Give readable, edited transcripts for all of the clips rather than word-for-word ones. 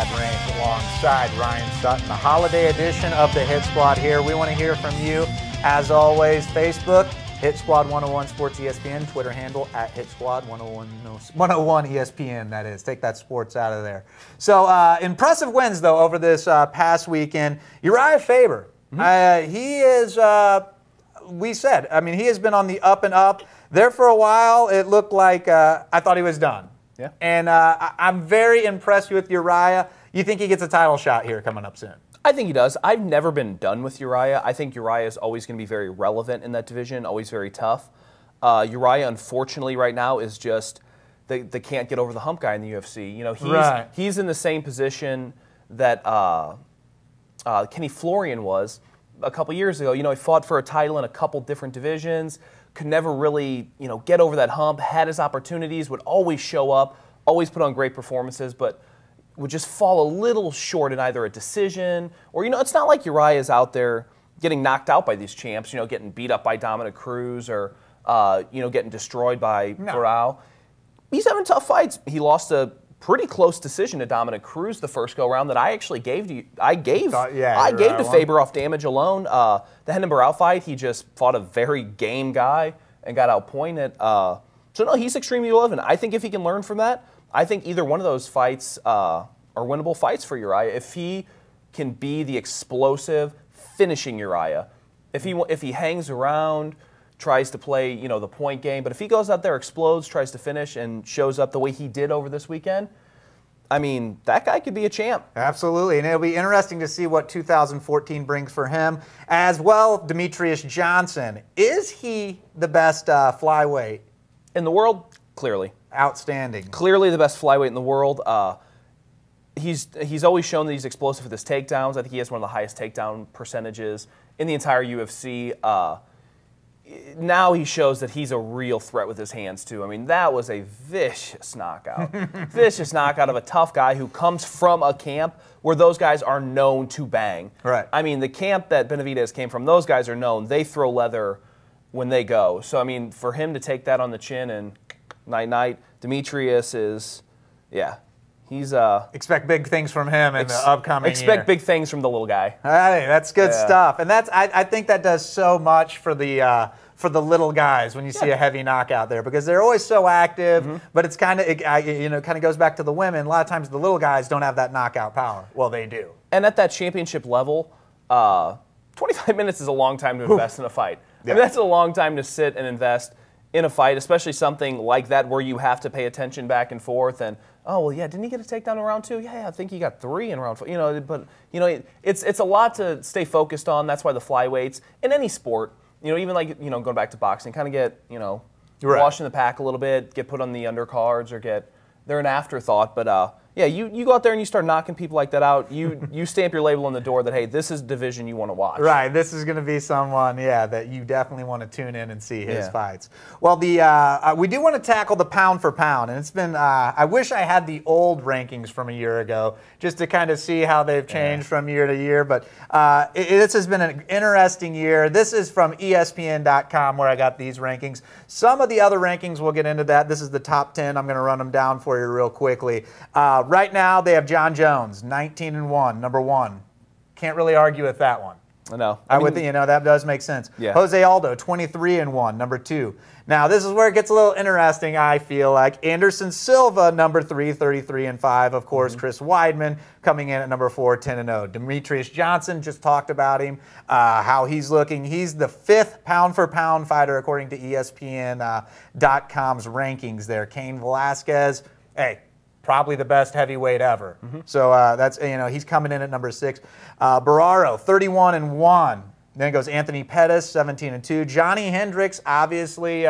Brad Rains alongside Ryan Sutton, the holiday edition of the Hit Squad here. We want to hear from you. As always, Facebook, Hit Squad 101 Sports ESPN, Twitter handle at Hit Squad 101 ESPN, that is. Take that sports out of there. So, impressive wins, though, over this past weekend. Uriah Faber, he is, we said, I mean, he has been on the up and up. There for a while, it looked like I thought he was done. Yeah. And I'm very impressed with Uriah. You think he gets a title shot here coming up soon? I think he does. I've never been done with Uriah. I think Uriah is always going to be very relevant in that division, always very tough. Uriah, unfortunately, right now is just the can't get over the hump guy in the UFC. You know, he's in the same position that Kenny Florian was a couple years ago. You know, he fought for a title in a couple different divisions, could never really, you know, get over that hump, had his opportunities, would always show up, always put on great performances, but would just fall a little short in either a decision or, you know, it's not like Uriah is out there getting knocked out by these champs, you know, getting beat up by Dominic Cruz or, you know, getting destroyed by Barao. He's having tough fights. He lost a pretty close decision to Dominic Cruz the first go-around that I actually gave to Faber off damage alone. The Hendon Barao fight, he just fought a very game guy and got outpointed. So, no, he's extremely relevant. I think if he can learn from that, I think either one of those fights are winnable fights for Uriah. If he can be the explosive, finishing Uriah, if he hangs around, tries to play, you know, the point game, but if he goes out there, explodes, tries to finish, and shows up the way he did over this weekend, I mean, that guy could be a champ. Absolutely, and it'll be interesting to see what 2014 brings for him. As well, Demetrius Johnson. Is he the best flyweight in the world? Clearly. Outstanding. Clearly the best flyweight in the world. He's always shown that he's explosive with his takedowns. I think he has one of the highest takedown percentages in the entire UFC. Now he shows that he's a real threat with his hands, too. I mean, that was a vicious knockout. Vicious knockout of a tough guy who comes from a camp where those guys are known to bang. Right. I mean, the camp that Benavidez came from, those guys are known. They throw leather when they go. So, I mean, for him to take that on the chin and night-night, Demetrius is, yeah. He's expect big things from him in the upcoming Expect big things from the little guy. Hey, that's good stuff, and that's I think that does so much for the little guys when you see a heavy knockout there, because they're always so active. But it's kind of you know, kind of goes back to the women. A lot of times the little guys don't have that knockout power. Well, they do. And at that championship level, 25 minutes is a long time to invest in a fight. Yeah. I mean, that's a long time to sit and invest in a fight, especially something like that where you have to pay attention back and forth. And oh well, yeah, didn't he get a takedown in round 2? Yeah, I think he got 3 in round 4. You know, but you know, it's a lot to stay focused on. That's why the flyweights in any sport, you know, even like, you know, going back to boxing, kind of get, you know, washed in the pack a little bit, get put on the undercards, or they're an afterthought. But yeah, you go out there and you start knocking people like that out. You stamp your label on the door that, hey, this is division you want to watch. Right, this is going to be someone, that you definitely want to tune in and see his fights. Well, we do want to tackle the pound for pound, and it's been. I wish I had the old rankings from a year ago just to kind of see how they've changed from year to year. But this has been an interesting year. This is from ESPN.com where I got these rankings. Some of the other rankings, we'll get into that. This is the top 10. I'm going to run them down for you real quickly. Right now, they have John Jones, 19-1, number 1. Can't really argue with that one. I know. I would think, that does make sense. Yeah. Jose Aldo, 23-1, number 2. Now, this is where it gets a little interesting, I feel like. Anderson Silva, number 3, 33-5. Of course, Chris Weidman coming in at number 4, 10-0. Demetrius Johnson, just talked about him, how he's looking. He's the 5th pound-for-pound fighter, according to ESPN.com's rankings there. Cain Velasquez, hey, probably the best heavyweight ever. So that's, he's coming in at number 6. Barraro, 31-1. Then goes Anthony Pettis, 17-2. Johnny Hendricks obviously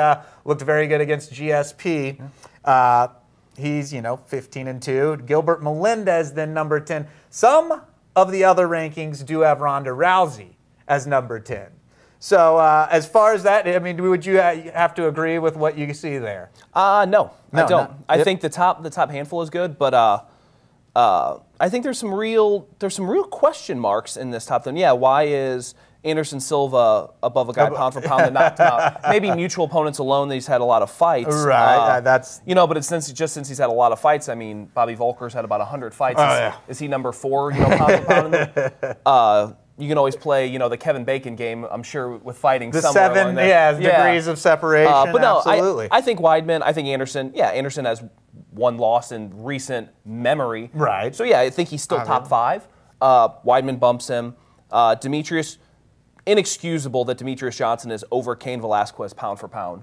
looked very good against GSP. He's, 15-2. Gilbert Melendez, then number 10. Some of the other rankings do have Ronda Rousey as number 10. So as far as that, I mean, would you have to agree with what you see there? No, I don't. I think the top handful is good, but I think there's some real question marks in this top 10. Yeah, why is Anderson Silva above a guy pound for pound that knocked him out. Maybe mutual opponents alone that he's had a lot of fights. Right, that's... You know, but it's since he's had a lot of fights. I mean, Bobby Volker's had about 100 fights. Is he number 4, you know, pound for pound? You can always play, you know, the Kevin Bacon game, I'm sure, with fighting the somewhere 7 degrees of separation, but no, absolutely. I think Weidman, I think Anderson, Anderson has one loss in recent memory. Right. So, yeah, I think he's still top 5. Weidman bumps him. Demetrius, inexcusable that Demetrius Johnson is over Cain Velasquez pound for pound.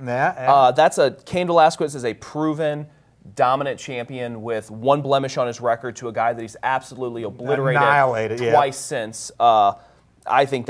Cain Velasquez is a proven dominant champion with one blemish on his record to a guy that he's absolutely obliterated twice since. I think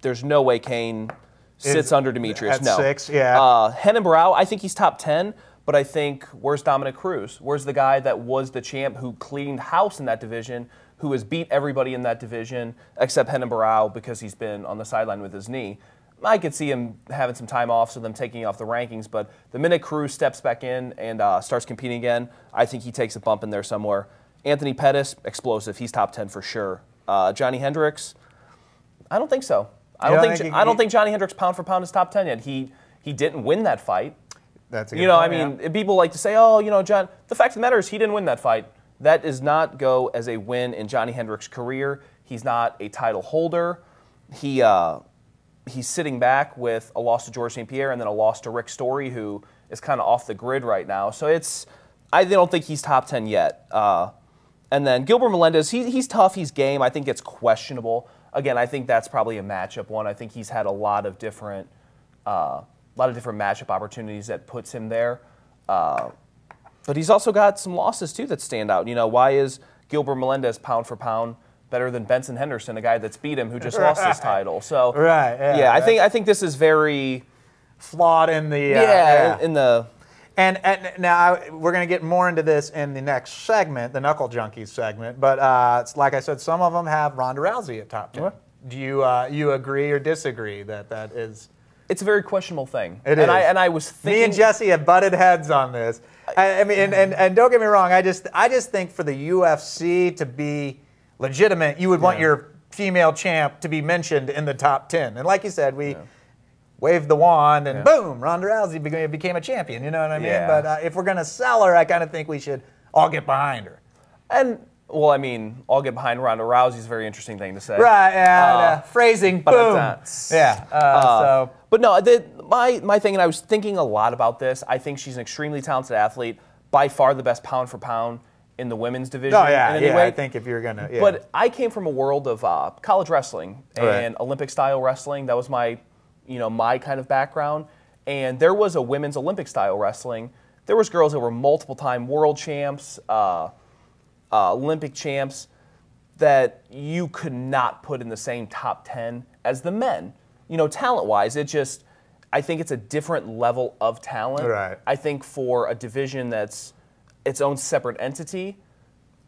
there's no way Cain sits under Demetrius. At 6, yeah. Renan Barão, I think he's top 10, but I think where's Dominic Cruz? Where's the guy that was the champ who cleaned house in that division, who has beat everybody in that division except Renan Barão because he's been on the sideline with his knee? I could see him having some time off, so them taking off the rankings, but the minute Cruz steps back in and starts competing again, I think he takes a bump in there somewhere. Anthony Pettis, explosive. He's top 10 for sure. Johnny Hendricks, I don't think so. I don't think Johnny Hendricks pound for pound is top 10 yet. He didn't win that fight. That's a good point, I mean, people like to say, oh, you know, John, the fact of the matter is he didn't win that fight. That does not go as a win in Johnny Hendricks' career. He's not a title holder. He's sitting back with a loss to George St-Pierre and then a loss to Rick Story, who is kind of off the grid right now. So I don't think he's top 10 yet. And then Gilbert Melendez, he's tough, he's game. I think it's questionable. Again, I think that's probably a matchup one. I think he's had a lot of different matchup opportunities that puts him there. But he's also got some losses too that stand out. You know, why is Gilbert Melendez pound for pound better than Benson Henderson, a guy that's beat him who just lost his title? So I think this is very flawed in the And now we're going to get more into this in the next segment, the Knuckle Junkies segment. But like I said, some of them have Ronda Rousey at top 10. What? Do you agree or disagree that is? It's a very questionable thing. It is. And I was thinking. Me and Jesse have butted heads on this. I mean, and don't get me wrong. I just think for the UFC to be legitimate, you would want your female champ to be mentioned in the top 10. And like you said, we waved the wand and boom, Ronda Rousey became a champion. You know what I mean? Yeah. But if we're going to sell her, I kind of think we should all get behind her. And, well, I mean, all get behind Ronda Rousey is a very interesting thing to say. Right, phrasing, boom. But no, my thing, and I was thinking a lot about this, I think she's an extremely talented athlete, by far the best pound for pound in the women's division. Oh, yeah, I think if you're going to, But I came from a world of college wrestling and Olympic-style wrestling. That was my kind of background. And there was a women's Olympic-style wrestling. There was girls that were multiple-time world champs, Olympic champs, that you could not put in the same top 10 as the men. You know, talent-wise, I think it's a different level of talent. Right. I think for a division that's its own separate entity,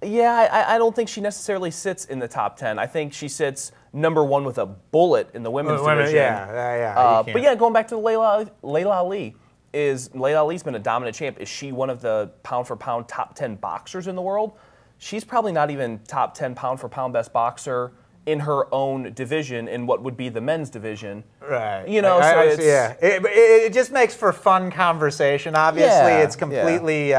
I don't think she necessarily sits in the top 10. I think she sits number 1 with a bullet in the women's division. But yeah, going back to Layla Ali, Layla Ali's been a dominant champ. Is she one of the pound-for-pound top 10 boxers in the world? She's probably not even top 10 pound-for-pound best boxer in her own division, in what would be the men's division. Right. You know, it just makes for fun conversation. Obviously, it's completely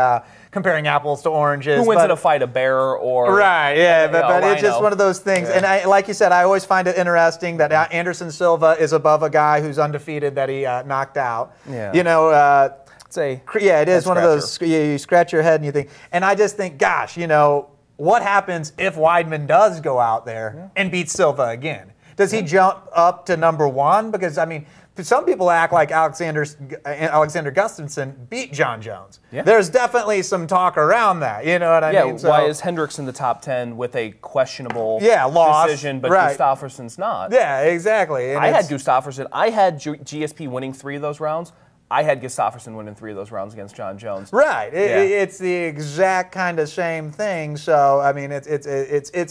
comparing apples to oranges. Who wins in a fight, a bear or... Right, but it's just one of those things. And like you said, I always find it interesting that Anderson Silva is above a guy who's undefeated that he knocked out. Yeah. You know... it is one of those, you scratch your head and you think, and I just think, gosh, you know, what happens if Weidman does go out there and beat Silva again? Does he jump up to number 1? Because, I mean, some people act like Alexander Gustafsson beat John Jones. Yeah. There's definitely some talk around that, you know what I mean? So, why is Hendricks in the top 10 with a questionable decision, but Gustafsson's not? Yeah, exactly. And I had Gustafsson. I had GSP winning 3 of those rounds. I had Gustafsson winning 3 of those rounds against John Jones. Right. It's the exact kind of same thing. So, I mean, it's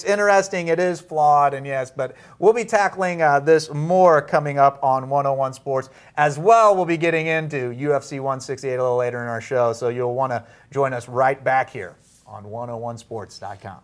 interesting. It is flawed, and yes, but we'll be tackling this more coming up on 101 Sports. As well, we'll be getting into UFC 168 a little later in our show, so you'll want to join us right back here on 101sports.com.